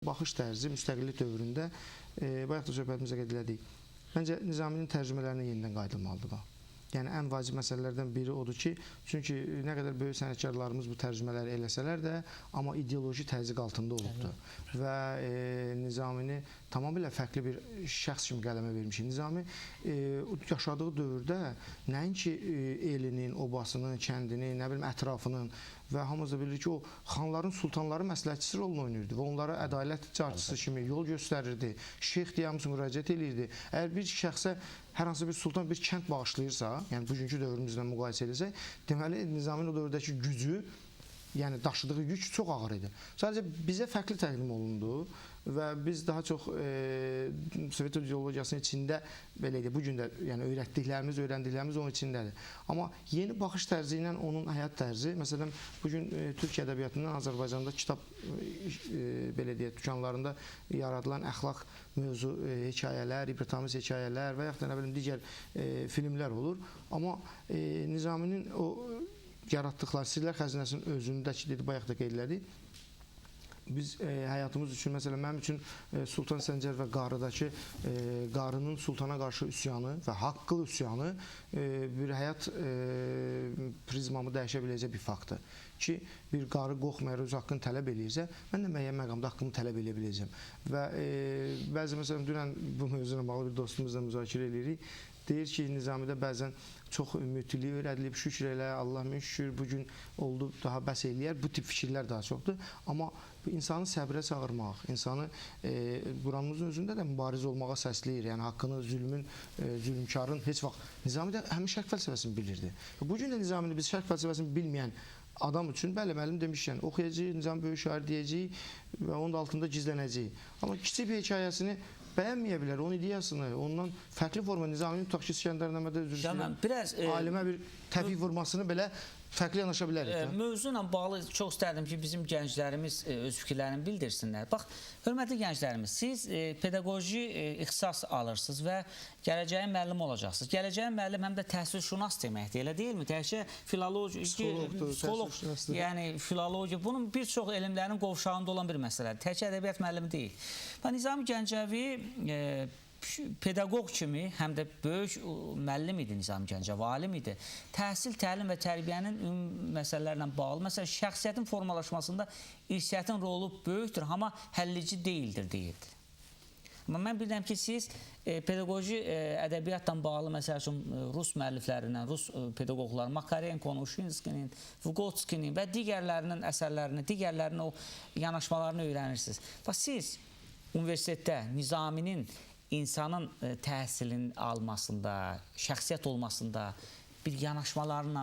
Baxış tərzi müstəqillik dövründə bayaq da söhbətimizə qeyd elədik. Məncə Nizaminin tərcümələrinə yenidən qayıdılmalıdır bax. Yəni ən vacib məsələlərdən biri odur ki, çünki nə qədər böyük sənətkarlarımız bu tərcümələri eləsələr də, amma ideoloji təzyiq altında olubdur. Və Nizamini tamamilə fərqli bir şəxs kimi qələmə vermişik. Nizami yaşadığı dövrdə nəinki elinin, obasının, kəndinin, nə bilim ətrafının və hamımız da bilir ki, o xanların, sultanların məsləhətçisi rolunu oynayırdı və onlara ədalət carçısı kimi yol göstərirdi. Şeyx deyə hamısı müraciət edirdi. Əgər bir şəxsə hər hansı bir sultan bir kənd bağışlayırsa, yəni bugünkü dövrümüzlə müqayisə edilsək, deməli Nizaminin o dövrdəki gücü, yəni daşıdığı yük çox ağır idi. Sadəcə bizə fərqli təqdim olundu və biz daha çox Sovet ideologiyasının içində belə idi. Bugün də yəni öyrəndiklərimiz onun içindədir. Amma yeni baxış tərzi ilə onun həyat tərzi, məsələn, bugün Türk ədəbiyyatından Azərbaycanda kitab belə deyək, dükanlarında yaradılan əxlaq mövzu hekayələr, ibrətamiz hekayələr və yaxud da nə bilim digər filmlər olur. Amma Nizaminin o yaratdıqları Sirlər Xəzinəsinin özündəki, dedi, bayaq da qeyd elədik. Biz həyatımız üçün, məsələn, mənim üçün Sultan Səncər və Qarıdakı Qarının sultana qarşı üsyanı və haqqlı üsyanı bir həyat prizmamı dəyişə biləcək bir faktdır. Ki, bir qarı qorxmayaraq öz haqqını tələb eləyirsə, mən də müəyyən məqamda haqqımı tələb eləyə biləcəm. Və bəzi, məsələn, dünən bu mövzuna bağlı bir dostumuzla müzakirə edirik. Deyir ki, Nizamidə bəzən çox ümumiyyətlilik öyrədilib, şükür elə, Allah min şükür, bugün oldu, daha bəs eləyər. Bu tip fikirlər daha çoxdur. Amma insanı səbrə çağırmaq, insanı buramızın özündə də mübariz olmağa səsləyir. Yəni, haqqını, zülmkarın heç vaxt Nizamidə həmin şərq fəlsəfəsini bilirdi. Bugün də Nizamini biz şərq fəlsəfəsini bilməyən adam üçün, bəli, müəllim demişkən, oxuyacaq, Nizami böyük şair deyəcək və onun da altında gizlənəcək. Amma kiçik bir hekayəsini bəyənməyə bilər, onun ideyasını, ondan fərqli forma Nizaminin tutaq ki, İskəndərnamədə alimə bir təbii vurmasını belə fərqli yanaşa bilərik. Mövzu ilə bağlı çox istərdim ki, bizim gənclərimiz öz fikirlərini bildirsinlər. Bax, hörmətli gənclərimiz, siz pedaqoji ixtisas alırsınız və gələcəyin müəllim olacaqsınız. Gələcəyin müəllim həm də təhsilşünas deməkdir, elə deyilmi? Təhsil filologiya, psixoloq, yəni filologiya, bunun bir çox elmlərin qovşağında olan bir məsələdir. Tək ədəbiyyat müəllimi deyil. Nizami Gəncəvi pedaqoq kimi həm də böyük müəllim idi Nizami Gəncəvi, alim idi. Təhsil, təlim və tərbiyənin məsələlərlə bağlı, məsələn, şəxsiyyətin formalaşmasında irsiyyətin rolu böyükdür, amma həllici deyildir, deyirdi. Amma mən bilirəm ki, siz pedaqoji ədəbiyyatla bağlı, məsəl üçün, rus müəlliflərindən, rus pedaqoqlar, Makarenkonun, Uşinskinin, Vugotskinin və digərlərinin əsərlərini, digərlərinin o yanaşmalarını öyrənirsiniz. Bax, siz universitetdə Nizaminin insanın təhsilin almasında, şəxsiyyət olmasında bir yanaşmalarla,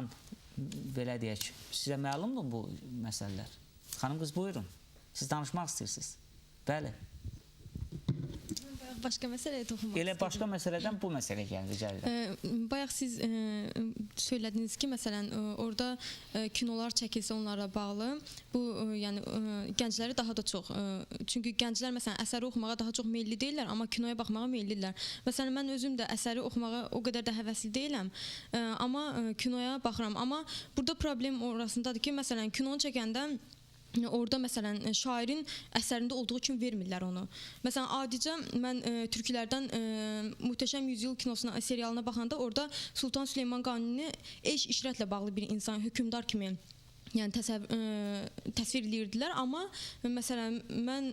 belə deyək, sizə məlumdur bu məsələlər? Xanım qız, buyurun. Siz danışmaq istəyirsiniz. Bəli. Başqa məsələyə toxunmaq istəyirəm. Elə başqa məsələdən bu məsələyə gələcək. Bayaq siz söylədiniz ki, məsələn, orada kinolar çəkilsə onlara bağlı, bu, yəni, gəncləri daha da çox, çünki gənclər, məsələn, əsəri oxumağa daha çox meyilli deyirlər, amma kinoya baxmağa meyillidirlər. Məsələn, mən özüm də əsəri oxumağa o qədər də həvəsli deyiləm, amma kinoya baxıram. Amma burada problem orasındadır ki, məsələn, kinonu çəkəndə orada, məsələn, şairin əsərində olduğu kimi vermirlər onu. Məsələn, adicə mən türklərdən Möhtəşəm Yüzyıl kinosuna, serialına baxanda orada Sultan Süleyman Qanuni eş işrətlə bağlı bir insan, hökümdar kimi yəni təsvir edirdilər, amma məsələn, mən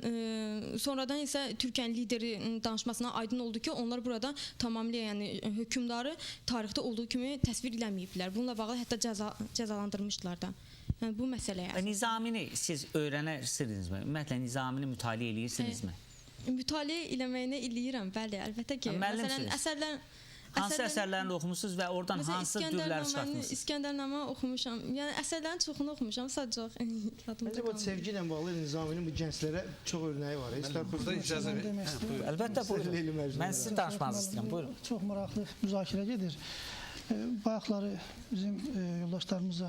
sonradan isə Türkiyənin lideri danışmasına aydın oldu ki, onlar burada tamamilə yəni hökümdarı tarixdə olduğu kimi təsvir eləməyiblər. Bununla bağlı hətta cəzalandırmışdılar da. Yəni, bu məsələyə. Nizamini siz öyrənirsinizmi? Ümumiyyətlə, Nizamini mütaliə eləyirsinizmi? Mütaliə eləməyinə eləyirəm, bəli, əlbəttə ki. Məsələn, hansı əsərlərini oxumusunuz və oradan hansı dürləri çıxartmışsınız? İskəndərnamə oxumuşam. Yəni, əsərlərin çoxunu oxumuşam, sadəcə Məncə, bu sevgi ilə bağlı Nizaminin bu gənclərə çox örnəyi var. Burada icazə verin. Əlbəttə, buyurun. Mən sizin danışmanızı istəyirəm, buyurun. Çox maraqlı müzakirə gedir. Bayaqları bizim yoldaşlarımıza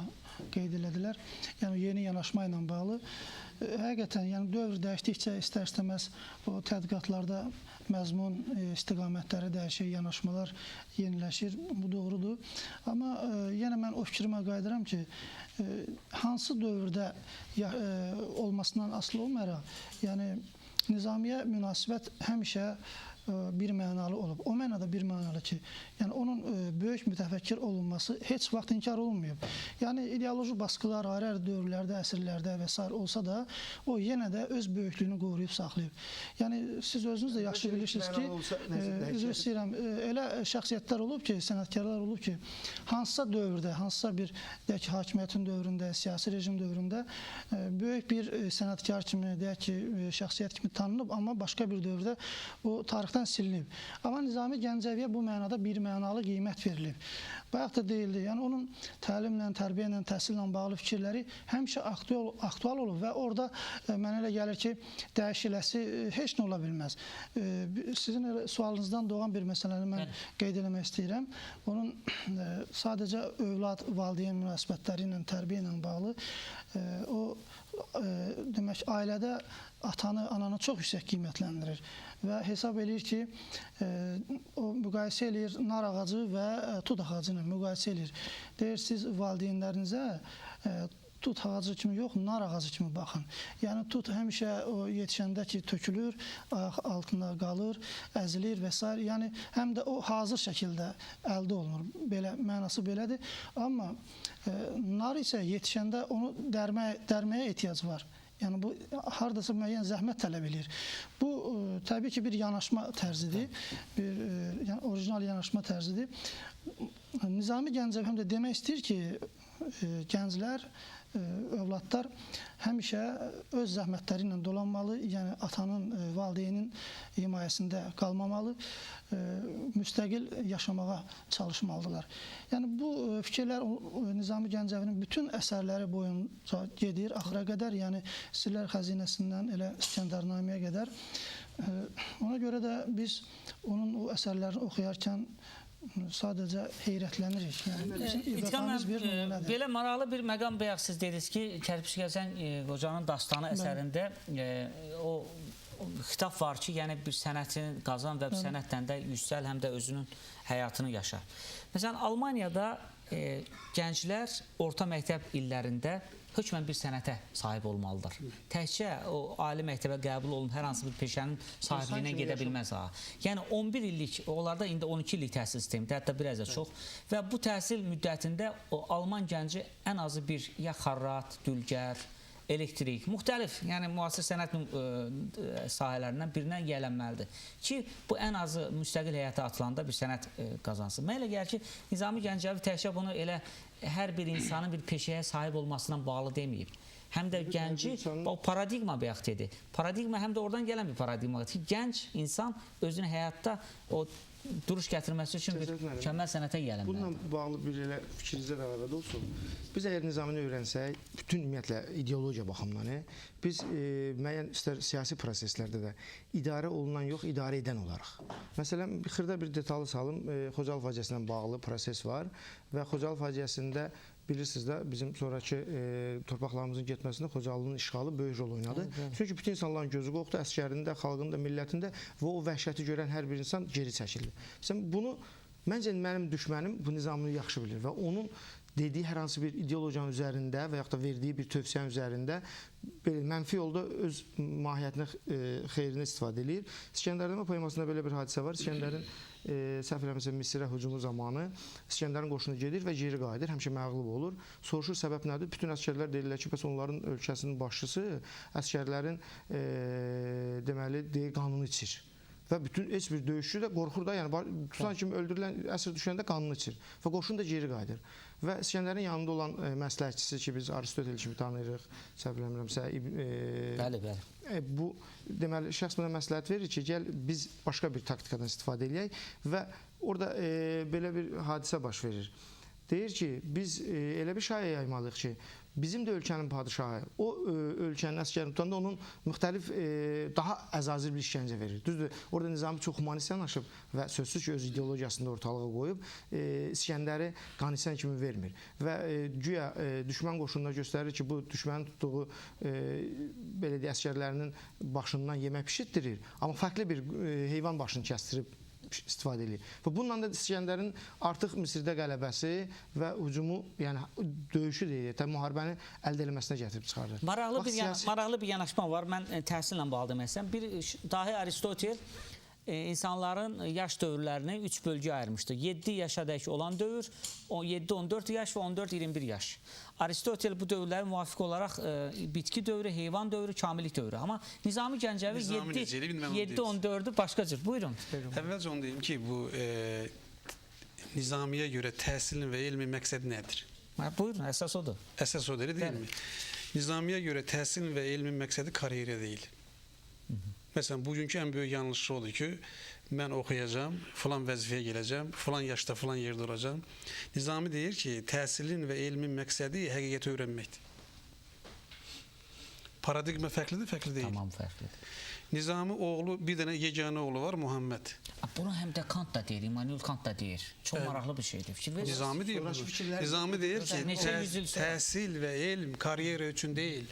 qeyd elədilər. Yəni, yeni yanaşma ilə bağlı. Həqiqətən, yəni, dövr dəyişdikcə istər-istəməz o tədqiqatlarda məzmun istiqamətləri dəyişir, yanaşmalar yeniləşir. Bu doğrudur. Amma yenə mən o fikrimə qayıdıram ki, hansı dövrdə olmasından asılı olmayaraq, yəni Nizamiyə münasibət həmişə bir mənalı olub. O mənada bir mənalı ki, yəni onun böyük mütəfəkkir olunması heç vaxt inkar olunmayıb. Yəni ideoloji baskılar ayrı-ayrı dövrlərdə, əsrlərdə və s. olsa da, o yenə də öz böyüklüyünü qoruyub saxlayıb. Yəni siz özünüz də yaxşı bilirsiniz ki, üzr istəyirəm, elə şəxsiyyətlər olub ki, sənətkarlar olub ki, hansısa dövrdə, hansısa bir deyək ki, hakimiyyətin dövründə, siyasi rejim dövründə böyük bir sənətkar kimi, deyək ki, şəxsiyyət kimi tanınıb, amma başqa bir dövrdə o tarixdən silinib. Amma Nizami Gəncəviyə bu mənada bir mənalı qiymət verilib. Bayaq da deyildi, yəni onun təlimlə, tərbiyə ilə, təhsillə bağlı fikirləri həmişə aktual olub və orada mənə elə gəlir ki, dəyişiləsi heç nə ola bilməz. Sizin sualınızdan doğan bir məsələni mən qeyd eləmək istəyirəm. Onun sadəcə övlad, valideyn münasibətləri ilə, tərbiyə ilə bağlı o demək, ailədə atanı, ananı çox yüksək qiymətləndirir və hesab eləyir ki, o müqayisə eləyir nar ağacı və tut ağacı ilə müqayisə eləyir. Deyir, siz valideynlərinizə tut ağacı kimi yox, nar ağacı kimi baxın. Yəni tut həmişə o yetişəndə ki, tökülür, ayaq altında qalır, əzilir və s. Yəni həm də o hazır şəkildə əldə olunur. Belə mənası belədir. Amma nar isə yetişəndə onu dərməyə ehtiyac var. Yəni bu hardasa müəyyən zəhmət tələb edir. Bu təbii ki, bir yanaşma tərzidir, yəni orijinal yanaşma tərzidir. Nizami Gəncəvi həm də demək istəyir ki, gənclər, övladlar həmişə öz zəhmətləri ilə dolanmalı, yəni atanın, valideynin himayəsində qalmamalı, müstəqil yaşamağa çalışmalıdırlar. Yəni bu fikirlər Nizami Gəncəvinin bütün əsərləri boyunca gedir, axıra qədər, yəni Sirlər Xəzinəsindən elə İskəndərnaməyə qədər. Ona görə də biz onun o əsərlərini oxuyarkən sadəcə heyrətlənirik. Yəni, belə maraqlı bir məqam bayaq siz dediniz ki, Kərpiç Gəzən Qocanın Dastanı əsərində o xitab var ki, yəni bir sənətin qazan və sənətdən də yüksəl, həm də özünün həyatını yaşar. Məsələn, Almaniyada gənclər orta məktəb illərində hökmən bir sənətə sahib olmalıdır. Təkcə o ali məktəbə qəbul olun, hər hansı bir peşənin sahibliyinə gedə bilməz. Yəni 11 illik, onlarda indi 12 illik təhsil sistemidir, hətta biraz da çox. Və bu təhsil müddətində o Alman gənci ən azı bir ya xarrat, dülgər, elektrik, müxtəlif, yəni müasir sənət sahələrindən birindən yiyələnməlidir ki, bu ən azı müstəqil həyata atılanda bir sənət qazansın. Mən elə gəlir ki, Nizami Gəncəvi təkcə bunu elə hər bir insanın bir peşəyə sahib olmasından bağlı deməyib. Həm də gənci, o paradigma bayaq dedi. Paradigma həm də oradan gələn bir paradigmadır ki, gənc insan özünü həyatda o duruş gətirməsi üçün bir mükəmməl sənətə gələnməlidir. Bununla bağlı bir elə fikrinizə də əlavədə olsun. Biz əgər nizamını öyrənsək, bütün ümumiyyətlə ideologiya baxımından, biz müəyyən istər siyasi proseslərdə də idarə olunan yox, idarə edən olaraq. Məsələn, xırda bir detalı salım, Xocalı faciəsi ilə bağlı proses var və Xocalı faciəsində bilirsiniz də bizim sonraki torpaqlarımızın getməsində Xocalının işğalı böyük rol oynadı. Çünki bütün insanların gözü qorxdu, əskərinin də, xalqın da, millətin də və o vəhşəti görən hər bir insan geri çəkildi. Məsələn, bunu məncə mənim düşmənim bu nizamını yaxşı bilir və onun dediyi hər hansı bir ideologiyanın üzərində və yaxud da verdiyi bir tövsiyənin üzərində mənfi yolda öz mahiyyətinə, xeyrinə istifadə edir. İskəndərnamə poemasında belə bir hadisə var. İskəndərin səhv eləmirəmsə Misirə hücumu zamanı İskəndərin qoşunu gedir və geri qayıdır, həmişə məğlub olur. Soruşur səbəb nədir? Bütün əsgərlər deyirlər ki, bəs onların ölkəsinin başçısı əsgərlərin deməli qanını içir. Və bütün heç bir döyüşçü də qorxur da, yəni tutan kimi öldürülən, əsir düşəndə qanını içir və qoşun da geri qayıdır. Və İskəndərin yanında olan məsləhətçisi ki, biz Aristotel kimi tanıyırıq, səhv eləmirəmsə, bəli. Bu deməli şəxs buna məsləhət verir ki, gəl biz başqa bir taktikadan istifadə edək və orada belə bir hadisə baş verir. Deyir ki, biz elə bir şaya yaymalıyıq ki, bizim də ölkənin padişahı, o ölkənin əsgərini tutanda onun müxtəlif, daha əzazir bir işgəncə verir. Düzdür, orada Nizami çox humanist yanaşıb və sözsüz ki, öz ideologiyasını da ortalığa qoyub, İskəndəri qanisən kimi vermir. Və güya düşmən qoşununa göstərir ki, bu düşmənin tutduğu belə deyək, əsgərlərinin başından yemək pişirtdirir, amma fərqli bir heyvan başını kəstirib istifadə edir. Və bununla da İskəndərin artıq Misirdə qələbəsi və hücumu, yəni döyüşü deyək, müharibəni əldə etməsinə gətirib çıxarır. Maraqlı bir yanaşma var. Mən təhsillə bağlı demək istəyirəm. Bir dahi Aristotel insanların yaş dövrlərini 3 bölgəyə ayırmışdı. 7 yaşadək olan dövr, 7-14 yaş və 14-21 yaş. Aristotel bu dövrləri müvafiq olaraq bitki dövrü, heyvan dövrü, kamillik dövrü. Amma Nizami Gəncəvi 7-14'ü başqa cür. Buyurun. Əvvəlcə onu deyim ki, bu Nizamiyə görə təhsilin və elmin məqsədi nədir? Buyurun, əsas odur. Əsas o deyil mi? Nizamiyə görə təhsilin və elmin məqsədi karyera deyil. Məsələn, bugünkü ən böyük yanlışı odur ki, mən oxuyacağam, filan vəzifəyə gələcəm, filan yaşda, filan yerdə olacağım. Nizami deyir ki, təhsilin və elmin məqsədi həqiqəti öyrənməkdir. Paradigma fərqlidir, fərqli deyil. Tamam, fərqlidir. Nizami oğlu, bir dənə yeganə oğlu var, Muhammed. Bunu həm də Kant da deyir, Immanuel Kant da deyir. Çox maraqlı bir şeydir. Fikir verirsiniz? Nizami deyir bunu. Nizami deyir ki, təhsil və elm karyera üçün deyil.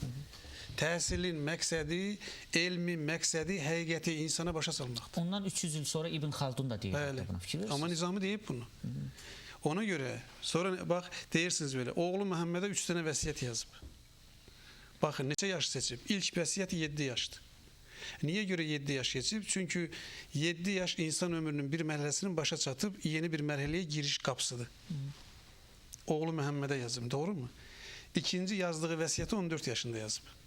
Təhsilin məqsədi, elmin məqsədi həqiqəti insana başa salmaqdır. Ondan 300 il sonra İbn Xaldun da deyir. Bəli. Buna fikir verirsiniz? Amma Nizami deyib bunu. Ona görə sonra bax deyirsiniz belə, oğlu Məhəmmədə 3 dənə vəsiyyət yazıb. Baxın neçə yaş seçib? İlk vəsiyyət 7 yaşdır. Niyə görə 7 yaş seçib? Çünki 7 yaş insan ömrünün bir mərhələsinin başa çatıb yeni bir mərhələyə giriş qapısıdır. Oğlu Məhəmmədə yazıb, doğru mu? İkinci yazdığı vəsiyyəti 14 yaşında yazıb.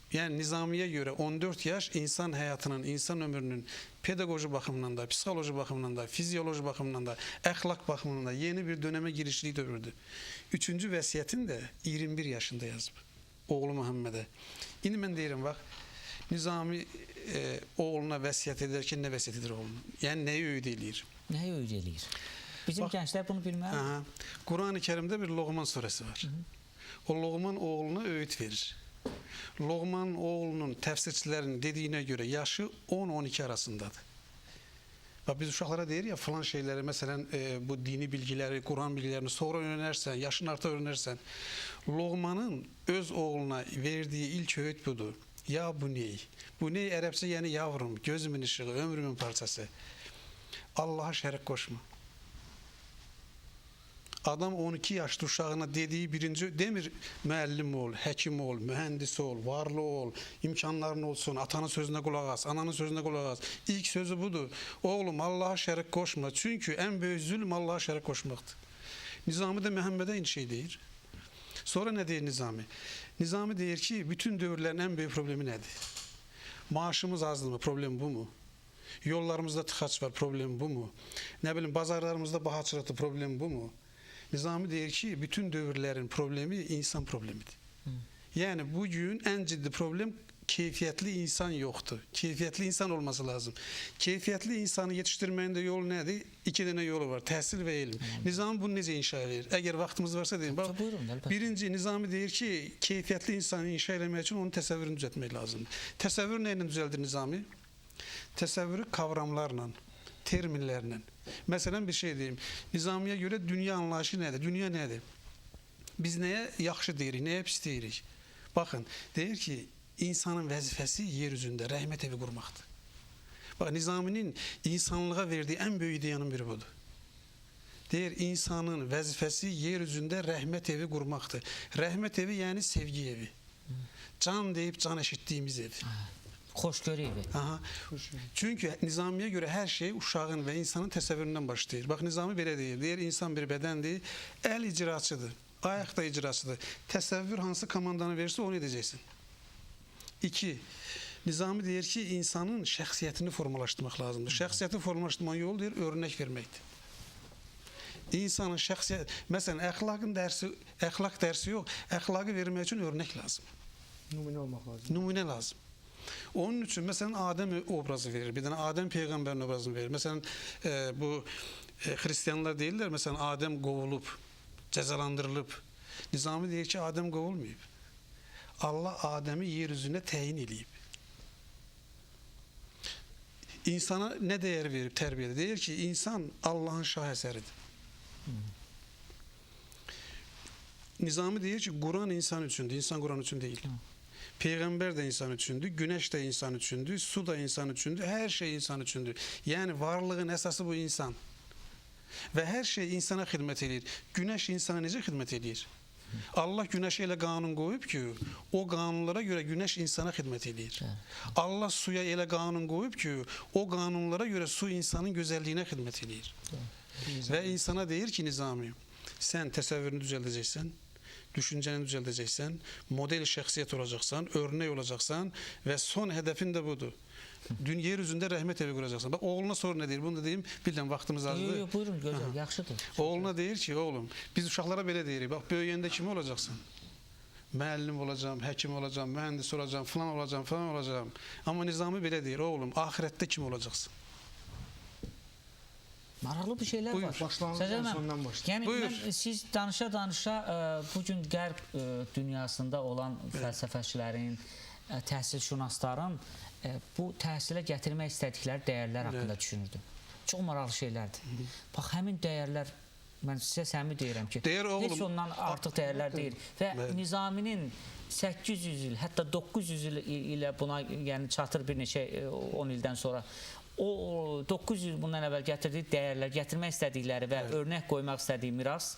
Yəni Nizamiyə görə 14 yaş insan həyatının, insan ömrünün pedaqoji baxımından da, psixoloji baxımından da, fizioloji baxımından da, əxlaq baxımından da yeni bir dönəmə girişlik dövrüdür. Üçüncü vəsiyyətini də 21 yaşında yazıb oğlu Məhəmmədə. İndi mən deyirəm, bax, Nizami oğluna vəsiyyət edərkən nə vəsiyyət edir oğluna? Yəni nəyi öyüd eləyir? Nəyi öyüd eləyir? Bizim gənclər bunu bilməlidir. Qur'an-ı Kərimdə bir Loğman surəsi var. O Loğman oğluna öyüd verir. Loğman oğlunun təfsirçilərinin dediyinə görə yaşı 10-12 arasındadır. Bax, biz uşaqlara deyir ya, filan şeyləri, məsələn, bu dini bilgiləri, Quran bilgilərini sonra öyrənərsən, yaşın artıq öyrənərsən. Loğmanın öz oğluna verdiyi ilk öyüd budur. Ya bu ney? Bu ney ərəbcə, yəni yavrum, gözümün işığı, ömrümün parçası. Allaha şərik qoşma. Adam 12 yaşlı uşağına dediği birinci demir müəllim ol, həkim ol, mühəndis ol, varlı ol, imkanların olsun, atanın sözünə qulaq as, ananın sözünə qulaq as. İlk sözü budur. Oğlum Allaha şərik qoşma. Çünki ən böyük zülm Allaha şərik qoşmaqdır. Nizami də Məhəmmədə eyni şey deyir. Sonra nə deyir Nizami? Nizami deyir ki, bütün dövrlərin ən böyük problemi nədir? Maaşımız azdır mı? Problem bu mu? Yollarımızda tıxaç var, problem bu mu? Nə bilim, bazarlarımızda bahaçılıqdır, problem bu mu? Nizami deyir ki, bütün dövrlərin problemi insan problemidir. Yəni bugün ən ciddi problem keyfiyyətli insan yoxdur. Keyfiyyətli insan olması lazım. Keyfiyyətli insanı yetişdirməyin də yolu nədir? 2 dənə yolu var, təhsil və elm. Nizami bunu necə inşa edir? Əgər vaxtımız varsa deyim. Bax, birinci Nizami deyir ki, keyfiyyətli insanı inşa etmək üçün onun təsəvvürünü düzəltmək lazımdır. Təsəvvür nə ilə düzəldir Nizami? Təsəvvürü kavramlarla, terminlərlə. Məsələn, bir şey deyim. Nizamiyə görə dünya anlayışı nədir? Dünya nədir? Biz nəyə yaxşı deyirik, nəyə pis deyirik? Baxın, deyir ki, insanın vəzifəsi yer üzündə rəhmət evi qurmaqdır. Bax, Nizaminin insanlığa verdiyi ən böyük ideyanın biri budur. Deyir, insanın vəzifəsi yer üzündə rəhmət evi qurmaqdır. Rəhmət evi, yəni sevgi evi. Can deyib can eşitdiyimiz ev. Xoşgörü evi. Çünki Nizamiyə görə hər şey uşağın və insanın təsəvvüründən başlayır. Bax, Nizami belə deyir. Deyir, insan bir bədəndir, əl icraçıdır, ayaq da icraçıdır. Təsəvvür hansı komandanı verirsə onu edəcəksin. 2. Nizami deyir ki, insanın şəxsiyyətini formalaşdırmaq lazımdır. Şəxsiyyəti formalaşdırmaq yolu deyir, örnək verməkdir. İnsanın şəxsiyyət, məsələn, əxlaq dərsi yox, əxlaqı vermək üçün örnək lazım. Nümunə olmaq lazım. Nümunə lazım. Onun üçün məsələn Adəm obrazı verir. Bir dənə Adəm peyğəmbərin obrazını verir. Məsələn bu xristianlar deyirlər, məsələn Adəm qovulub, cəzalandırılıb. Nizami deyir ki, Adəm qovulmayıb. Allah Adəmi yer üzünə təyin eləyib. İnsana nə dəyər verib tərbiyədə? Deyir ki, insan Allahın şah əsəridir. Nizami deyir ki, Quran insan üçündür, insan Quran üçün deyil. Peyğəmbər də insan üçündür, günəş də insan üçündür, su da insan üçündür, hər şey insan üçündür. Yəni varlığın əsası bu insan. Və hər şey insana xidmət edir. Günəş insana necə xidmət edir? Allah günəşə elə qanun qoyub ki, o qanunlara görə günəş insana xidmət edir. Allah suya elə qanun qoyub ki, o qanunlara görə su insanın gözəlliyinə xidmət edir. Və insana deyir ki, Nizami, sən təsəvvürünü düzəldəcəksən, düşüncəni düzəldəcəksən, model şəxsiyyət olacaqsan, örnək olacaqsan və son hədəfin də budur. Yer üzündə rəhmət evi quracaqsan. Bax, oğluna sonra nə deyir? Bunu da deyim, bilən vaxtımız azdır. Yox, buyurun, gözəl, yaxşıdır. Oğluna deyir ki, oğlum, biz uşaqlara belə deyirik, bax, böyüyəndə kimi olacaqsan? Müəllim olacağam, həkim olacağam, mühəndis olacağam, falan olacağam, falan olacağam. Amma Nizami belə deyir, oğlum, axirətdə kim olacaqsın? Maraqlı bir şeylər Buyur, var. başlanğıcdan sondan başla. Yəni Buyur. mən siz danışa-danışa bu gün qərb dünyasında olan fəlsəfəçilərin, təhsilşünasların bu təhsilə gətirmək istədikləri dəyərlər haqqında düşünürdüm. Çox maraqlı şeylərdir. Bax, həmin dəyərlər, mən sizə səmimi deyirəm ki, heç ondan artıq dəyərlər deyil. Və Nizaminin 800 il, hətta 900 il ilə buna yəni çatır bir neçə 10 ildən sonra. O 900 il bundan əvvəl gətirdiyi dəyərlər, gətirmək istədikləri və örnək qoymaq istədiyi miras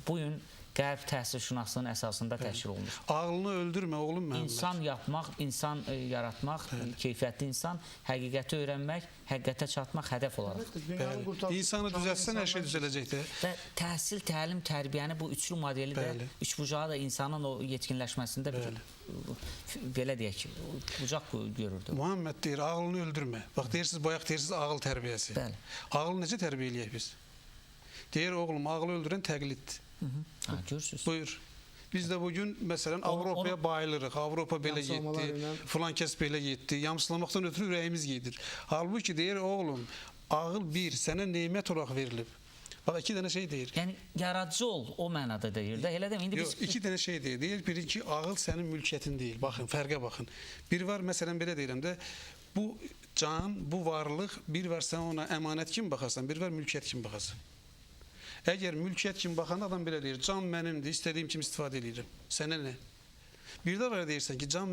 bu gün qərb təhsilşünaslığının əsasında təşkil olunur. Ağlını öldürmə, oğlum mənim. İnsan yapmaq, insan yaratmaq, keyfiyyətli insan, həqiqəti öyrənmək, həqiqətə çatmaq hədəf olaraq. İnsanı düzəltsən hər şey düzələcəkdir. Və təhsil, təlim, tərbiyəni bu üçlü modeli də, üçbucağı da insanın o yetkinləşməsində belə deyək ki, bucaq görürdü. Muhammed deyir, ağlını öldürmə. Bax, deyirsiniz, bayaq deyirsiniz, ağıl tərbiyəsi. Bəli. Ağıl necə tərbiyə eləyək biz? Deyir, oğlum, ağlı öldürən təqliddir. Görürsünüz. Buyur. Biz də bugün məsələn Avropaya bayılırıq. Avropa belə getdi, filan kəs belə getdi. Yamsılamaqdan ötürü ürəyimiz gedir. Halbuki deyir, oğlum, ağıl bir, sənə nemət olaraq verilib. Bax, iki dənə şey deyir. Yəni, yaradıcı ol, o mənada deyir də. Elə demə, indi biz... Yox, iki dənə şey deyir. Deyir, biri ki, ağıl sənin mülkiyyətin deyil. Baxın, fərqə baxın. Bir var, məsələn, belə deyirəm də, bu can, bu varlıq, bir var sən ona əmanət kimi baxarsan, bir var mülkiyyət kimi baxarsan. Əgər mülkiyyət kimi baxan adam belə deyir, can mənimdir, istədiyim kimi istifadə edirəm. Sənə nə? Bir də var deyirsən ki, can